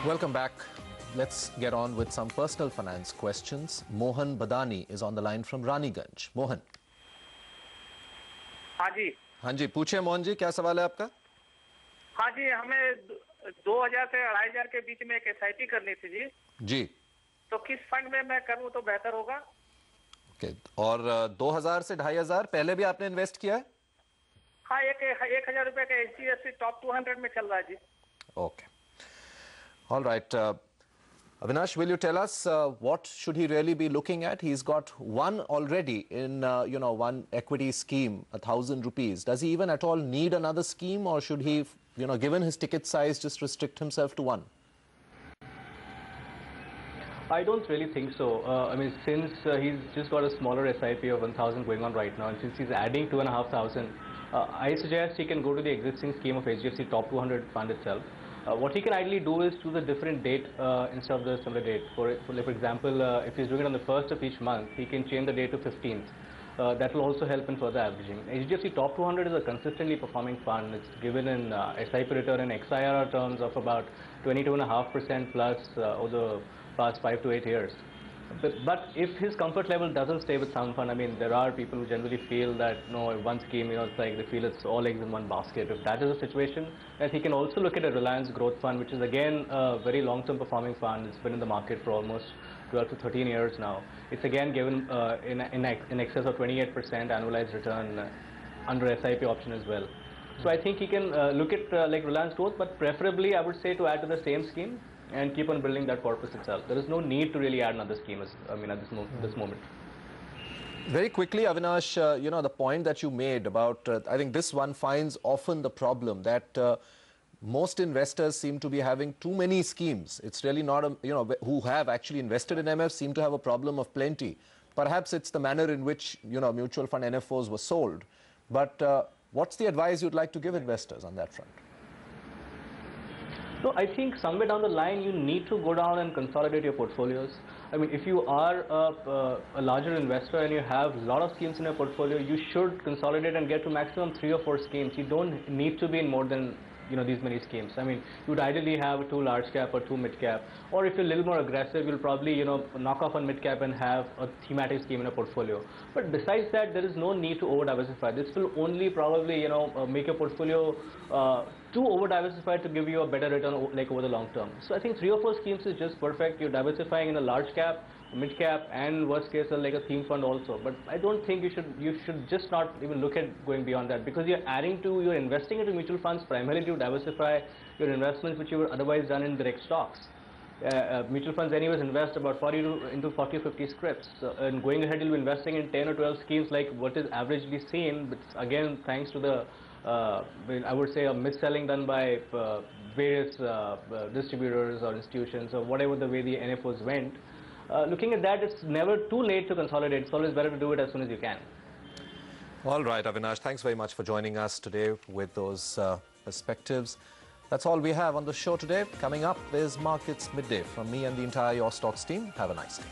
Welcome back. Let's get on with some personal finance questions. Mohan Badani is on the line from Raniganj. Mohan. हाँ जी। हाँ जी, पूछिए मोहन जी, क्या सवाल है आपका? हाँ जी, हमें 2000 से 2500 के बीच में एक एसआईपी करनी थी जी। जी। तो किस फंड में मैं करूं तो बेहतर होगा? ओके, और 2000 से 2500 पहले भी आपने इन्वेस्ट किया है? हाँ, 1000 रुपए का एचडीएफसी टॉप 200 में चल रहा है जी। Okay. All right. Avinash, will you tell us what should he really be looking at? He's got one already in, one equity scheme, 1,000 rupees. Does he even at all need another scheme, or should he, given his ticket size, just restrict himself to one? I don't really think so. Since he's just got a smaller SIP of 1,000 going on right now, and since he's adding 2,500, I suggest he can go to the existing scheme of HDFC Top 200 fund itself. What he can ideally do is choose a different date instead of the similar date. For example, if he's doing it on the 1st of each month, he can change the date to 15th. That will also help in further averaging. HDFC Top 200 is a consistently performing fund. It's given in SIP return in XIRR terms of about 22.5% plus over the past 5 to 8 years. But if his comfort level doesn't stay with some fund, there are people who generally feel that, one scheme, it's like they feel it's all eggs in one basket. If that is the situation, then he can also look at a Reliance Growth Fund, which is again a very long-term performing fund. It's been in the market for almost 12 to 13 years now. It's again given in excess of 28% annualized return under SIP option as well. So I think he can look at like Reliance Growth, but preferably I would say to add to the same scheme and keep on building that corpus itself. There is no need to really add another scheme at this moment. Very quickly, Avinash, the point that you made about, I think this one finds often the problem that most investors seem to be having too many schemes. It's really not, who have actually invested in MF seem to have a problem of plenty. Perhaps it's the manner in which, mutual fund NFOs were sold. But what's the advice you'd like to give investors on that front? So I think somewhere down the line you need to go down and consolidate your portfolios. If you are a larger investor and you have a lot of schemes in your portfolio, you should consolidate and get to maximum 3 or 4 schemes. You don't need to be in more than these many schemes. You would ideally have 2 large cap or 2 mid cap, or if you're a little more aggressive, you'll probably knock off on mid cap and have a thematic scheme in a portfolio. But besides that, there is no need to over diversify. This will only probably make your portfolio too over diversified to give you a better return over the long term. So I think 3 or 4 schemes is just perfect. You're diversifying in a large cap, mid cap, and worst case like a theme fund also. But I don't think you should just not even look at going beyond that, because you're investing into mutual funds primarily to diversify your investments which you would otherwise done in direct stocks. Mutual funds anyways invest about 40 or 50 scripts, and going ahead you'll be investing in 10 or 12 schemes like what is averagely seen, but again thanks to the I would say a mis-selling done by various distributors or institutions, or whatever the way the NFOs went. Looking at that, it's never too late to consolidate. It's always better to do it as soon as you can. All right, Avinash, thanks very much for joining us today with those perspectives. That's all we have on the show today. Coming up is Markets Midday from me and the entire Your Stocks team. Have a nice day.